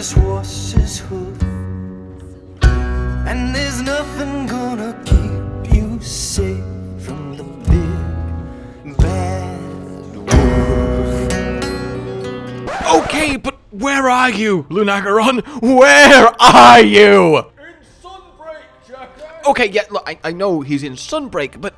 this horse's hoof, and there's nothing gonna keep you safe from the big bad wolf. Okay, but where are you, Lunagaron? Where are you? In Sunbreak, Jackass! Okay, yeah, look, I know he's in Sunbreak, but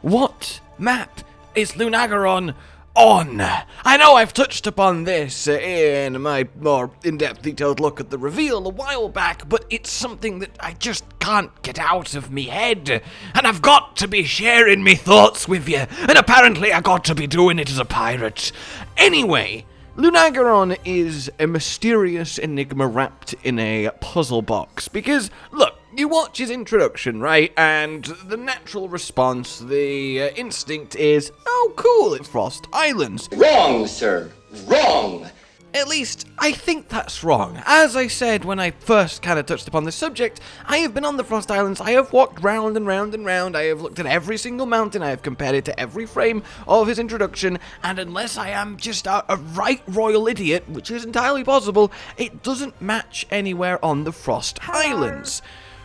what map is Lunagaron on? I know I've touched upon this in my more in-depth detailed look at the reveal a while back, but it's something that I just can't get out of me head, and I've got to be sharing me thoughts with you, and apparently I got to be doing it as a pirate. Anyway, Lunagaron is a mysterious enigma wrapped in a puzzle box, because, look, you watch his introduction, right, and the natural response, the instinct is, oh cool, it's Frost Islands. Wrong, sir. Wrong. At least, I think that's wrong. As I said when I first kind of touched upon this subject, I have been on the Frost Islands, I have walked round and round and round, I have looked at every single mountain, I have compared it to every frame of his introduction, and unless I am just a right royal idiot, which is entirely possible, it doesn't match anywhere on the Frost Islands.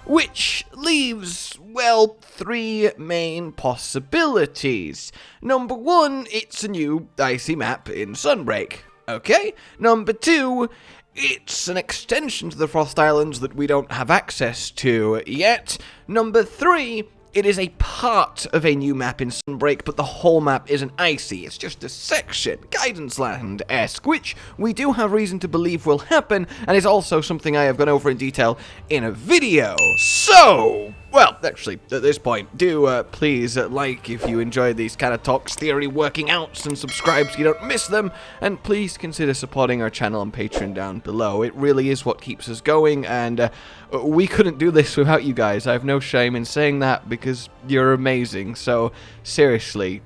Which leaves, well, three main possibilities. Number one, it's a new icy map in Sunbreak. Okay. Number two, it's an extension to the Frost Islands that we don't have access to yet. Number three, it is a part of a new map in Sunbreak, but the whole map isn't icy. It's just a section, Guidance Land-esque, which we do have reason to believe will happen, and is also something I have gone over in detail in a video. So, well, actually, at this point, do please like if you enjoy these kind of talks, theory, working outs, and subscribe so you don't miss them, and please consider supporting our channel on Patreon down below. It really is what keeps us going, and we couldn't do this without you guys. I have no shame in saying that because you're amazing, so seriously,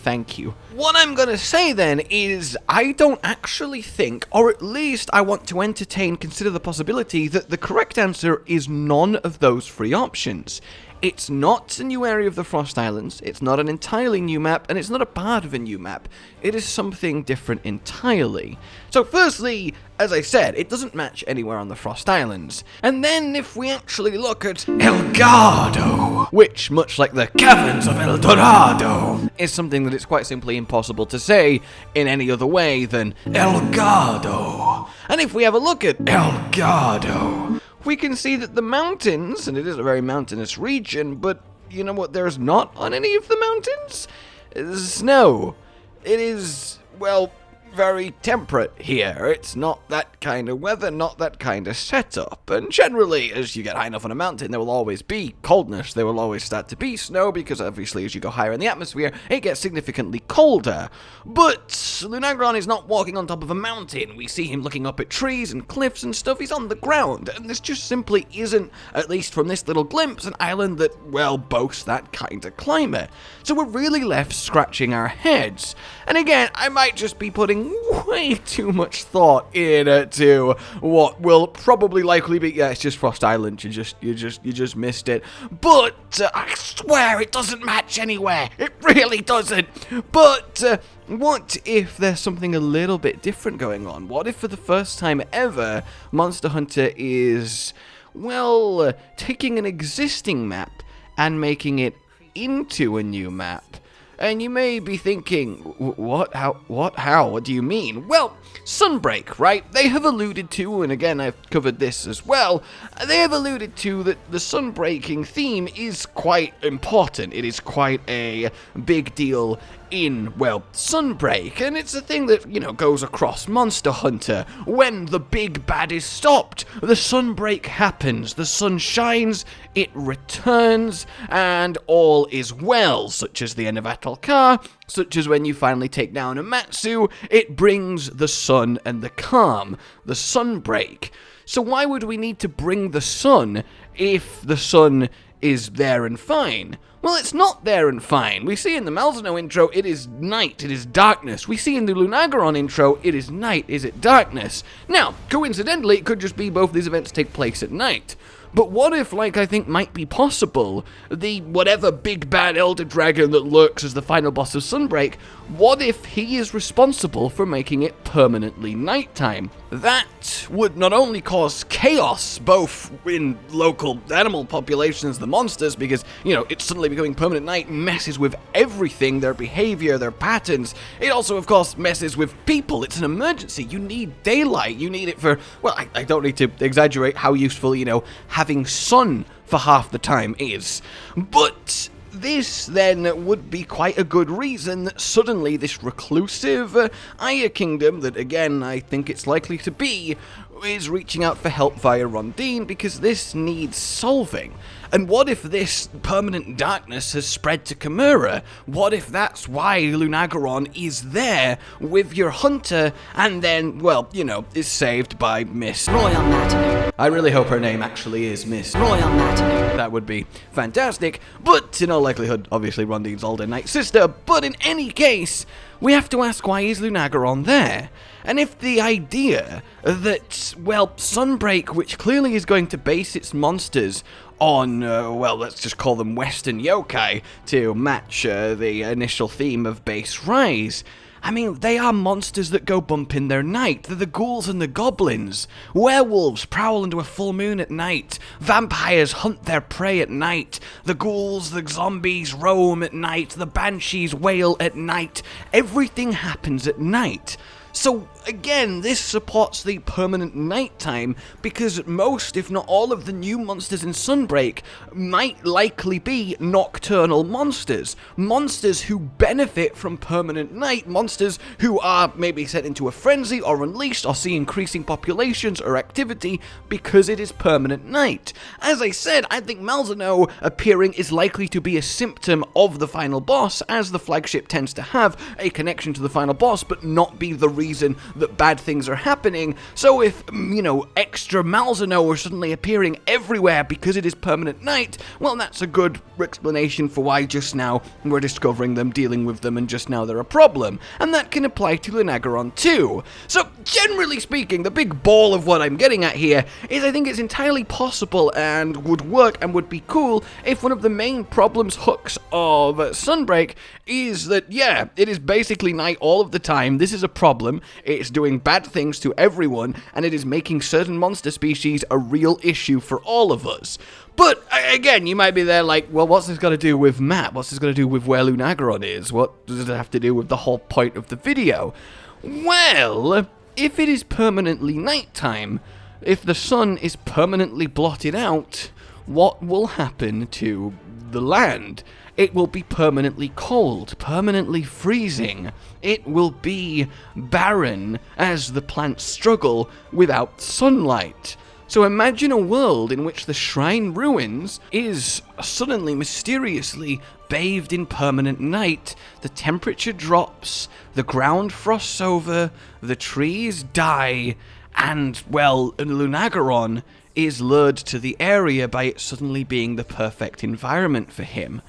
thank you. What I'm gonna say then is I don't actually think, or at least I want to consider the possibility that the correct answer is none of those three options. It's not a new area of the Frost Islands, it's not an entirely new map, and it's not a part of a new map. It is something different entirely. So firstly, as I said, it doesn't match anywhere on the Frost Islands. And then if we actually look at Elgado, which, much like the caverns of El Dorado, is something that it's quite simply impossible to say in any other way than Elgado. And if we have a look at Elgado, we can see that the mountains, and it is a very mountainous region, but you know what there's not on any of the mountains? Snow. It is, well, very temperate here. It's not that kind of weather, not that kind of setup. And generally, as you get high enough on a mountain, there will always be coldness. There will always start to be snow, because obviously as you go higher in the atmosphere, it gets significantly colder. But Lunagaron is not walking on top of a mountain. We see him looking up at trees and cliffs and stuff. He's on the ground. And this just simply isn't, at least from this little glimpse, an island that, well, boasts that kind of climate. So we're really left scratching our heads. And again, I might just be putting way too much thought into what will probably likely be, yeah, it's just Frost Island, you just missed it. But I swear it doesn't match anywhere. It really doesn't. But what if there's something a little bit different going on? What if for the first time ever, Monster Hunter is, well, taking an existing map and making it into a new map? And you may be thinking, what, how, what do you mean? Well, Sunbreak, right? They have alluded to, and again, I've covered this as well, they have alluded to that the sunbreaking theme is quite important. It is quite a big deal in, well, Sunbreak, and it's a thing that, you know, goes across Monster Hunter. When the big bad is stopped, the sunbreak happens, the sun shines, it returns, and all is well, such as the end of Atal'Kar, such as when you finally take down Amatsu, it brings the sun and the calm, the sunbreak. So why would we need to bring the sun if the sun is there and fine? Well, it's not there and fine. We see in the Malzeno intro, it is night, it is darkness. We see in the Lunagaron intro, it is night, is it darkness? Now, coincidentally, it could just be both these events take place at night. But what if, like I think might be possible, the whatever big bad elder dragon that lurks as the final boss of Sunbreak, what if he is responsible for making it permanently nighttime? That would not only cause chaos, both in local animal populations, the monsters, because, you know, it's suddenly becoming permanent night messes with everything, their behavior, their patterns. It also, of course, messes with people. It's an emergency. You need daylight. You need it for, well, I don't need to exaggerate how useful, you know, having sun for half the time is. But this then would be quite a good reason that suddenly this reclusive Aya Kingdom, that again I think it's likely to be, is reaching out for help via Rondine, because this needs solving. And what if this permanent darkness has spread to Chimera? What if that's why Lunagaron is there with your hunter and then, well, you know, is saved by Miss Royal Matinee? I really hope her name actually is Miss Royal Matinee. That would be fantastic, but in all likelihood, obviously Rondine's older night sister. But in any case, we have to ask, why is Lunagaron there? And if the idea that, well, Sunbreak, which clearly is going to base its monsters on, well, let's just call them Western yokai to match the initial theme of base Rise. I mean, they are monsters that go bump in their night. They're the ghouls and the goblins. Werewolves prowl into a full moon at night. Vampires hunt their prey at night. The ghouls, the zombies roam at night. The banshees wail at night. Everything happens at night. So, again, this supports the permanent nighttime, because most, if not all, of the new monsters in Sunbreak might likely be nocturnal monsters. Monsters who benefit from permanent night, monsters who are maybe sent into a frenzy or unleashed or see increasing populations or activity because it is permanent night. As I said, I think Malzeno appearing is likely to be a symptom of the final boss, as the flagship tends to have a connection to the final boss, but not be the reason that bad things are happening. So if, you know, extra Malzeno are suddenly appearing everywhere because it is permanent night, well, that's a good explanation for why just now we're discovering them, dealing with them, and just now they're a problem. And that can apply to Lunagaron too. So, generally speaking, the big ball of what I'm getting at here is I think it's entirely possible and would work and would be cool if one of the main problems hooks of Sunbreak is that, yeah, it is basically night all of the time. This is a problem. It's doing bad things to everyone, and it is making certain monster species a real issue for all of us. But, again, you might be there like, well, what's this got to do with map? What's this got to do with where Lunagaron is? What does it have to do with the whole point of the video? Well, if it is permanently nighttime, if the sun is permanently blotted out, what will happen to the land? It will be permanently cold, permanently freezing. It will be barren as the plants struggle without sunlight. So imagine a world in which the shrine ruins is suddenly mysteriously bathed in permanent night. The temperature drops, the ground frosts over, the trees die, and, well, Lunagaron is lured to the area by it suddenly being the perfect environment for him.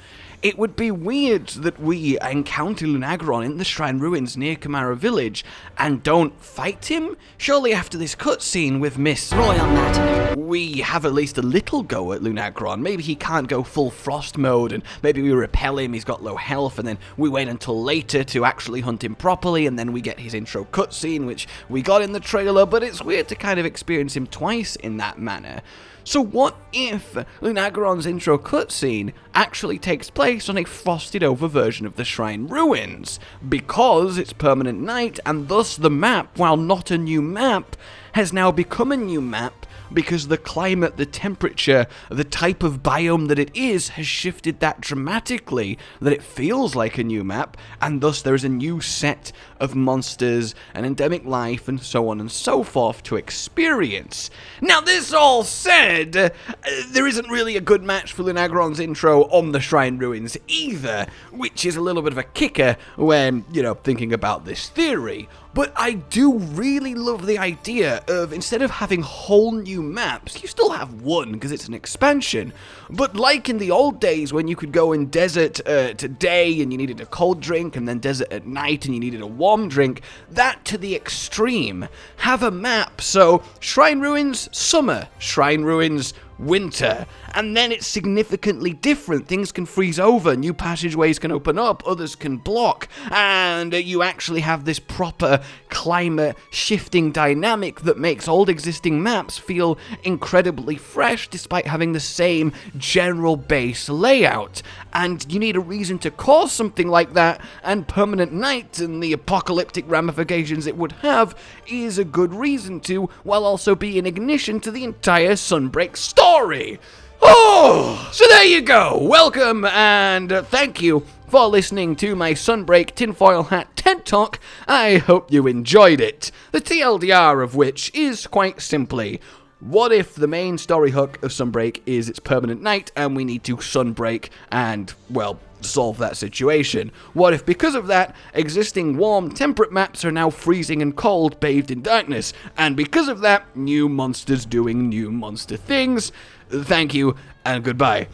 It would be weird that we encounter Lunagaron in the Shrine Ruins near Chimera Village and don't fight him? Surely after this cutscene with Miss Royal Matinee, we have at least a little go at Lunagaron. Maybe he can't go full frost mode, and maybe we repel him, he's got low health, and then we wait until later to actually hunt him properly, and then we get his intro cutscene, which we got in the trailer, but it's weird to kind of experience him twice in that manner. So what if Lunagaron's intro cutscene actually takes place on a frosted over version of the Shrine Ruins? Because it's permanent night, and thus the map, while not a new map, has now become a new map because the climate, the temperature, the type of biome that it is has shifted that dramatically that it feels like a new map, and thus there is a new set of monsters and endemic life and so on and so forth to experience. Now, this all said, there isn't really a good match for Lunagaron's intro on the Shrine Ruins either, which is a little bit of a kicker when, you know, thinking about this theory. But I do really love the idea of, instead of having whole new maps, you still have one because it's an expansion. But like in the old days when you could go in desert today and you needed a cold drink, and then desert at night and you needed a warm drink, that to the extreme. Have a map, so Shrine Ruins, summer. Shrine Ruins, winter. And then it's significantly different. Things can freeze over, new passageways can open up, others can block, and you actually have this proper climate shifting dynamic that makes old existing maps feel incredibly fresh despite having the same general base layout. And you need a reason to cause something like that, and Permanent Night and the apocalyptic ramifications it would have is a good reason to, while also being ignition to the entire Sunbreak story. Oh, so there you go. Welcome and thank you for listening to my Sunbreak tinfoil hat TED Talk. I hope you enjoyed it. The TLDR of which is quite simply, what if the main story hook of Sunbreak is it's permanent night and we need to sunbreak and, well, solve that situation? What if because of that, existing warm temperate maps are now freezing and cold, bathed in darkness, and because of that, new monsters doing new monster things? Thank you and goodbye.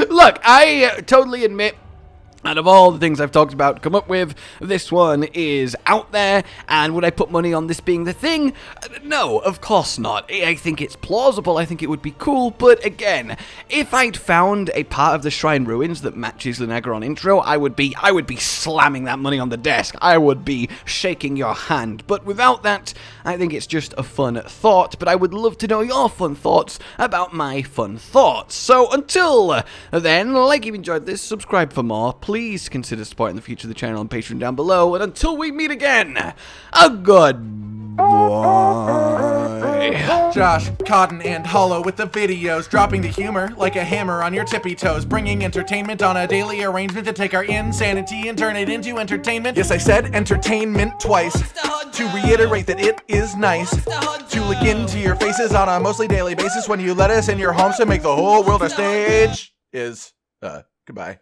Look, I totally admit, out of all the things I've talked about, come up with, this one is out there, and would I put money on this being the thing? No, of course not. I think it's plausible, I think it would be cool, but again, if I'd found a part of the Shrine Ruins that matches Lunagaron intro, I would be slamming that money on the desk. I would be shaking your hand, but without that, I think it's just a fun thought, but I would love to know your fun thoughts about my fun thoughts. So until then, like if you enjoyed this, subscribe for more. Please consider supporting the future of the channel on Patreon down below. And until we meet again, a goodbye. Josh, Cotton, and Hollow with the videos, dropping the humor like a hammer on your tippy toes, bringing entertainment on a daily arrangement to take our insanity and turn it into entertainment. Yes, I said entertainment twice, to reiterate that it is nice to look into your faces on a mostly daily basis when you let us in your homes to make the whole world a stage. Goodbye.